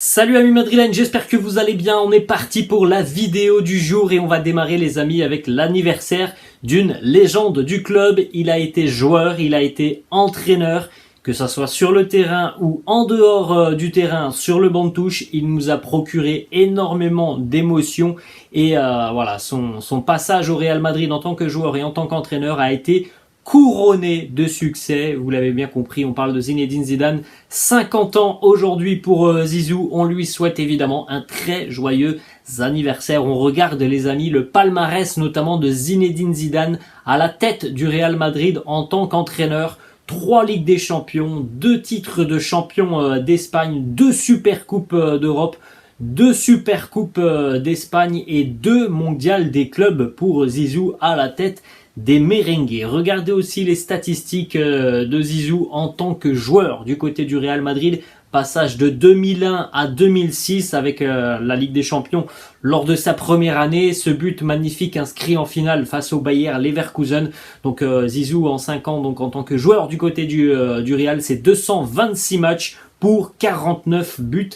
Salut amis madrilènes, j'espère que vous allez bien. On est parti pour la vidéo du jour et on va démarrer les amis avec l'anniversaire d'une légende du club. Il a été joueur, il a été entraîneur, que ce soit sur le terrain ou en dehors du terrain, sur le banc de touche. Il nous a procuré énormément d'émotions et voilà, son passage au Real Madrid en tant que joueur et en tant qu'entraîneur a été couronné de succès. Vous l'avez bien compris, on parle de Zinedine Zidane. 50 ans aujourd'hui pour Zizou. On lui souhaite évidemment un très joyeux anniversaire. On regarde les amis le palmarès notamment de Zinedine Zidane à la tête du Real Madrid en tant qu'entraîneur. 3 Ligues des Champions, 2 titres de champion d'Espagne, 2 Supercoupes d'Europe, 2 Supercoupes d'Espagne et 2 mondiales des clubs pour Zizou à la tête des merengues. Regardez aussi les statistiques de Zizou en tant que joueur du côté du Real Madrid. Passage de 2001 à 2006 avec la Ligue des Champions lors de sa première année. Ce but magnifique inscrit en finale face au Bayer Leverkusen. Donc Zizou en 5 ans donc en tant que joueur du côté du Real, c'est 226 matchs pour 49 buts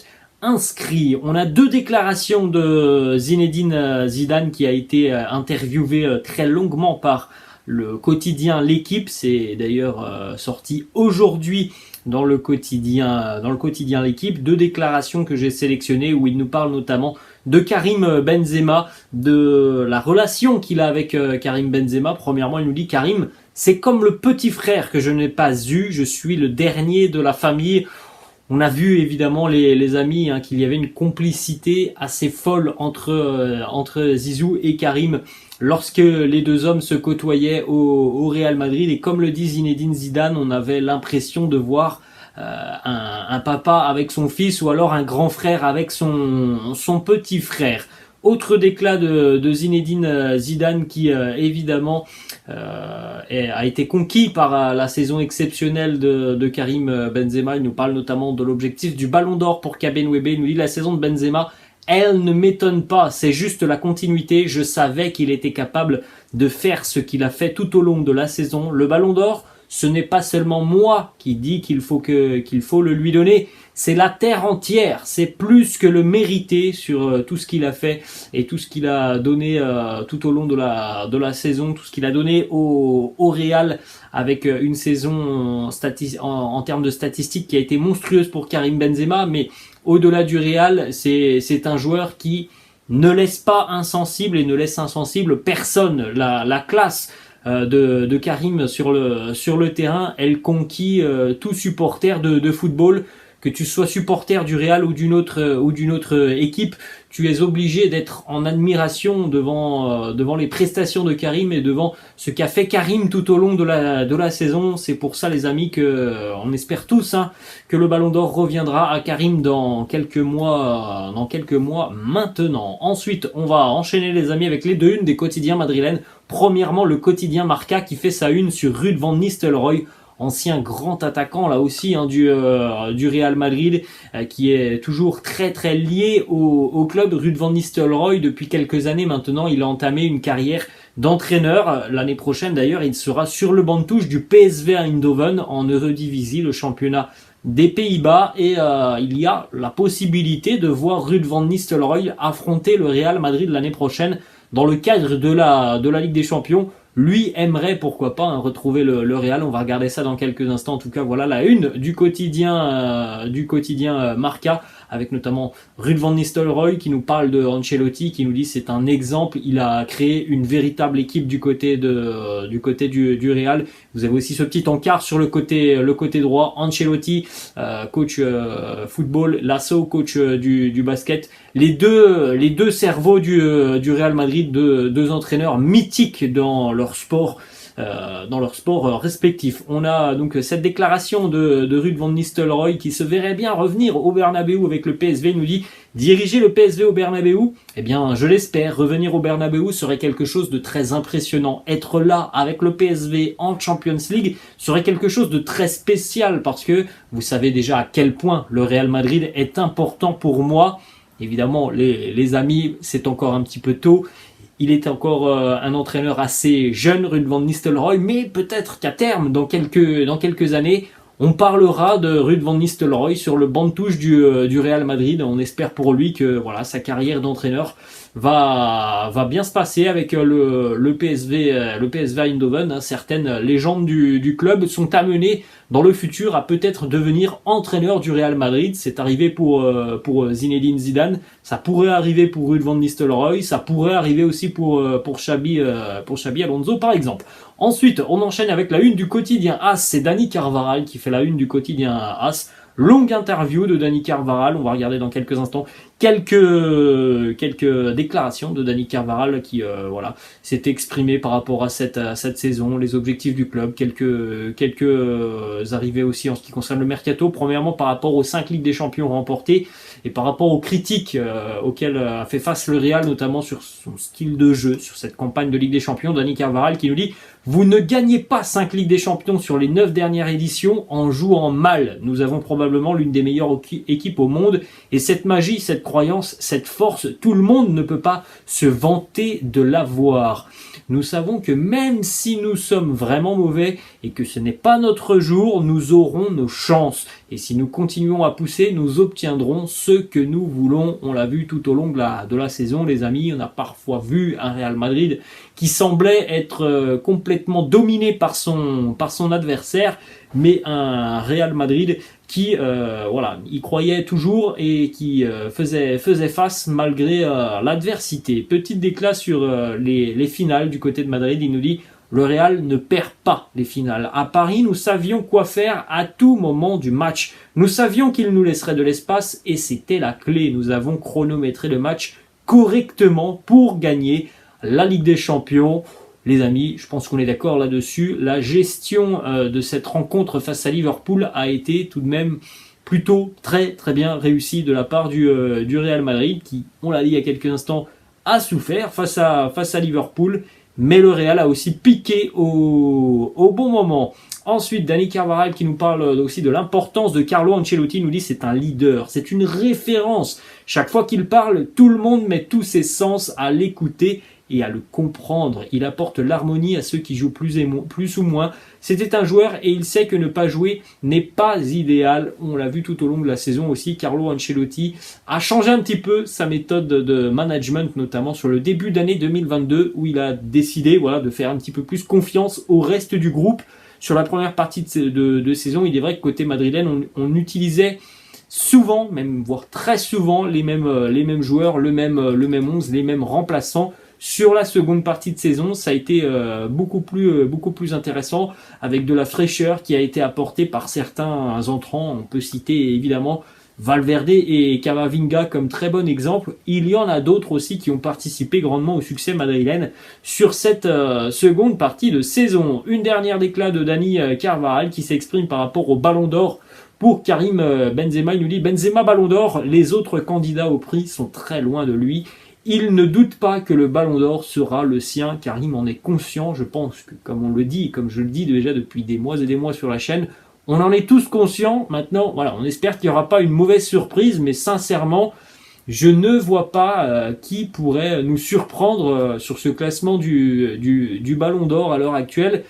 inscrits. On a 2 déclarations de Zinedine Zidane qui a été interviewé très longuement par le quotidien L'Équipe. C'est d'ailleurs sorti aujourd'hui dans le quotidien L'Équipe. 2 déclarations que j'ai sélectionnées où il nous parle notamment de Karim Benzema, de la relation qu'il a avec Karim Benzema. Premièrement, il nous dit: Karim, c'est comme le petit frère que je n'ai pas eu, je suis le dernier de la famille. On a vu évidemment les amis qu'il y avait une complicité assez folle entre Zizou et Karim lorsque les deux hommes se côtoyaient au Real Madrid. Et comme le dit Zinedine Zidane, on avait l'impression de voir un papa avec son fils ou alors un grand frère avec son petit frère. Autre déclat de Zinedine Zidane qui évidemment a été conquis par la saison exceptionnelle de Karim Benzema. Il nous parle notamment de l'objectif du Ballon d'Or pour Kabenwebe. Il nous dit: la saison de Benzema, elle ne m'étonne pas, c'est juste la continuité. Je savais qu'il était capable de faire ce qu'il a fait tout au long de la saison. Le Ballon d'Or, ce n'est pas seulement moi qui dis qu'il faut le lui donner, c'est la terre entière. C'est plus que le mériter sur tout ce qu'il a fait et tout ce qu'il a donné tout au long de la saison, tout ce qu'il a donné au Real avec une saison en termes de statistiques qui a été monstrueuse pour Karim Benzema. Mais au-delà du Real, c'est un joueur qui ne laisse pas insensible et ne laisse insensible personne. La classe de Karim sur le terrain, elle conquit tout supporter de football. Que tu sois supporter du Real ou d'une autre équipe, tu es obligé d'être en admiration devant les prestations de Karim et devant ce qu'a fait Karim tout au long de la saison. C'est pour ça les amis que on espère tous que le Ballon d'Or reviendra à Karim dans quelques mois maintenant. Ensuite, on va enchaîner les amis avec les 2 unes des quotidiens madrilènes. Premièrement, le quotidien Marca qui fait sa une sur Ruud van Nistelrooy, ancien grand attaquant là aussi du Real Madrid, qui est toujours très très lié au club. Ruud van Nistelrooy, depuis quelques années maintenant, il a entamé une carrière d'entraîneur. L'année prochaine d'ailleurs, il sera sur le banc de touche du PSV Eindhoven en Eredivisie, le championnat des Pays-Bas, et il y a la possibilité de voir Ruud van Nistelrooy affronter le Real Madrid l'année prochaine dans le cadre de la Ligue des Champions. Lui aimerait pourquoi pas retrouver le Real. On va regarder ça dans quelques instants. En tout cas, voilà la une du quotidien Marca, avec notamment Ruud van Nistelrooy qui nous parle de Ancelotti, qui nous dit c'est un exemple. Il a créé une véritable équipe du côté du Real. Vous avez aussi ce petit encart sur le côté droit. Ancelotti, coach football, Lasso, coach du basket. Les deux cerveaux du Real Madrid, 2 entraîneurs mythiques dans leur sport respectif. On a donc cette déclaration de Ruud van Nistelrooy qui se verrait bien revenir au Bernabéu avec le PSV. Il nous dit: diriger le PSV au Bernabéu, eh bien je l'espère. Revenir au Bernabéu serait quelque chose de très impressionnant. Être là avec le PSV en Champions League serait quelque chose de très spécial, parce que vous savez déjà à quel point le Real Madrid est important pour moi. Évidemment, les amis, c'est encore un petit peu tôt. Il est encore un entraîneur assez jeune, Ruud van Nistelrooy, mais peut-être qu'à terme, dans quelques années, On parlera de Ruud van Nistelrooy sur le banc de touche du Real Madrid. On espère pour lui que voilà, sa carrière d'entraîneur va bien se passer avec le PSV Eindhoven. Hein. Certaines légendes du club sont amenées dans le futur à peut-être devenir entraîneur du Real Madrid. C'est arrivé pour Zinedine Zidane, ça pourrait arriver pour Ruud van Nistelrooy, ça pourrait arriver aussi pour Xabi Alonso par exemple. Ensuite, on enchaîne avec la une du quotidien AS. C'est Dani Carvajal qui fait la une du quotidien AS. Longue interview de Dani Carvajal. On va regarder dans quelques instants quelques déclarations de Dani Carvajal qui s'est exprimé par rapport à cette saison, les objectifs du club, quelques arrivées aussi en ce qui concerne le mercato. Premièrement, par rapport aux 5 Ligues des Champions remportées et par rapport aux critiques auxquelles a fait face le Real, notamment sur son style de jeu, sur cette campagne de Ligue des Champions. Dani Carvajal qui nous dit: vous ne gagnez pas 5 Ligues des Champions sur les 9 dernières éditions en jouant mal. Nous avons probablement l'une des meilleures équipes au monde et cette magie, cette croyance, cette force, tout le monde ne peut pas se vanter de l'avoir. Nous savons que même si nous sommes vraiment mauvais et que ce n'est pas notre jour, nous aurons nos chances. Et si nous continuons à pousser, nous obtiendrons ce que nous voulons. On l'a vu tout au long de la saison, les amis. On a parfois vu un Real Madrid qui semblait être complètement dominé par son adversaire, mais un Real Madrid qui y croyait toujours et qui faisait face malgré l'adversité. Petite déclat sur les finales du côté de Madrid. Il nous dit: le Real ne perd pas les finales. À Paris, nous savions quoi faire à tout moment du match. Nous savions qu'il nous laisserait de l'espace et c'était la clé. Nous avons chronométré le match correctement pour gagner la Ligue des Champions. Les amis, je pense qu'on est d'accord là-dessus. La gestion de cette rencontre face à Liverpool a été tout de même plutôt très bien réussie de la part du Real Madrid qui, on l'a dit il y a quelques instants, a souffert face à Liverpool. Mais le Real a aussi piqué au bon moment. Ensuite, Dani Carvajal qui nous parle aussi de l'importance de Carlo Ancelotti, nous dit c'est un leader, c'est une référence. Chaque fois qu'il parle, tout le monde met tous ses sens à l'écouter et à le comprendre. Il apporte l'harmonie à ceux qui jouent plus ou moins. C'était un joueur et il sait que ne pas jouer n'est pas idéal. On l'a vu tout au long de la saison aussi. Carlo Ancelotti a changé un petit peu sa méthode de management, notamment sur le début d'année 2022 où il a décidé de faire un petit peu plus confiance au reste du groupe. Sur la première partie de saison, il est vrai que côté madrilène, on utilisait souvent, même voire très souvent, les mêmes joueurs, le même 11, les mêmes remplaçants. Sur la seconde partie de saison, ça a été beaucoup plus intéressant avec de la fraîcheur qui a été apportée par certains entrants. On peut citer évidemment Valverde et Camavinga comme très bon exemple. Il y en a d'autres aussi qui ont participé grandement au succès madrilène sur cette seconde partie de saison. Une dernière déclat de Dani Carvajal qui s'exprime par rapport au Ballon d'Or pour Karim Benzema. Il nous dit: Benzema Ballon d'Or, les autres candidats au prix sont très loin de lui. Il ne doute pas que le Ballon d'Or sera le sien, Karim en est conscient. Je pense que, comme on le dit, comme je le dis déjà depuis des mois et des mois sur la chaîne, on en est tous conscients. Maintenant, on espère qu'il n'y aura pas une mauvaise surprise, mais sincèrement, je ne vois pas qui pourrait nous surprendre sur ce classement du Ballon d'Or à l'heure actuelle.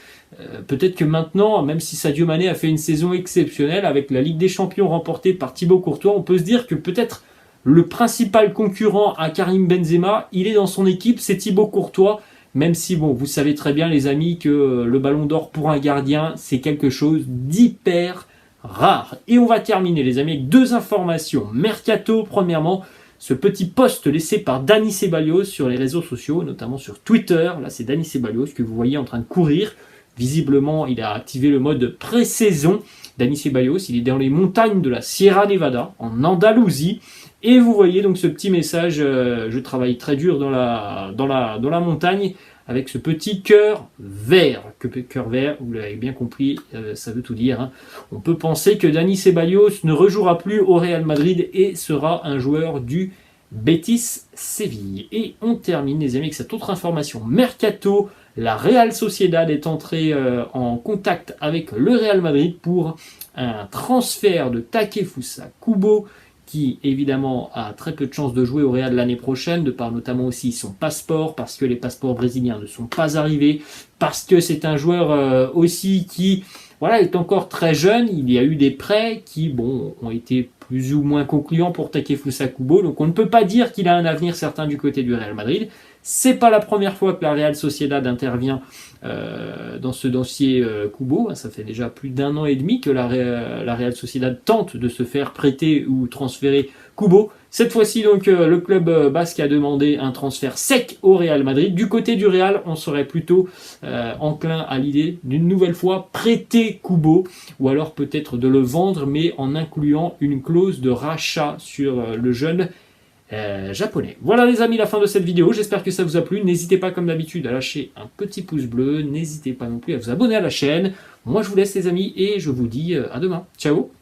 Peut-être que maintenant, même si Sadio Mané a fait une saison exceptionnelle avec la Ligue des Champions remportée par Thibaut Courtois, on peut se dire que peut-être le principal concurrent à Karim Benzema, il est dans son équipe, c'est Thibaut Courtois. Même si, vous savez très bien les amis que le Ballon d'Or pour un gardien, c'est quelque chose d'hyper rare. Et on va terminer les amis avec 2 informations. Mercato, premièrement, ce petit post laissé par Dani Ceballos sur les réseaux sociaux, notamment sur Twitter. Là, c'est Dani Ceballos que vous voyez en train de courir. Visiblement, il a activé le mode pré-saison. Dani Ceballos, il est dans les montagnes de la Sierra Nevada, en Andalousie. Et vous voyez donc ce petit message, je travaille très dur dans la montagne, avec ce petit cœur vert. Cœur vert, vous l'avez bien compris, ça veut tout dire. Hein. On peut penser que Dani Ceballos ne rejouera plus au Real Madrid et sera un joueur du Betis Séville. Et on termine les amis avec cette autre information. Mercato, la Real Sociedad est entrée en contact avec le Real Madrid pour un transfert de Takefusa Kubo, qui évidemment a très peu de chances de jouer au Real l'année prochaine, de par notamment aussi son passeport, parce que les passeports brésiliens ne sont pas arrivés, parce que c'est un joueur aussi qui voilà, est encore très jeune. Il y a eu des prêts qui, bon, ont été plus ou moins concluants pour Takefusa Kubo. Donc on ne peut pas dire qu'il a un avenir certain du côté du Real Madrid. C'est pas la première fois que la Real Sociedad intervient dans ce dossier Kubo. Ça fait déjà plus d'1 an et demi que la Real Sociedad tente de se faire prêter ou transférer Kubo. Cette fois-ci, donc, le club basque a demandé un transfert sec au Real Madrid. Du côté du Real, on serait plutôt enclin à l'idée d'une nouvelle fois prêter Kubo, ou alors peut-être de le vendre, mais en incluant une clause de rachat sur le jeune japonais. Voilà les amis, la fin de cette vidéo. J'espère que ça vous a plu. N'hésitez pas comme d'habitude à lâcher un petit pouce bleu. N'hésitez pas non plus à vous abonner à la chaîne. Moi, je vous laisse les amis et je vous dis à demain. Ciao!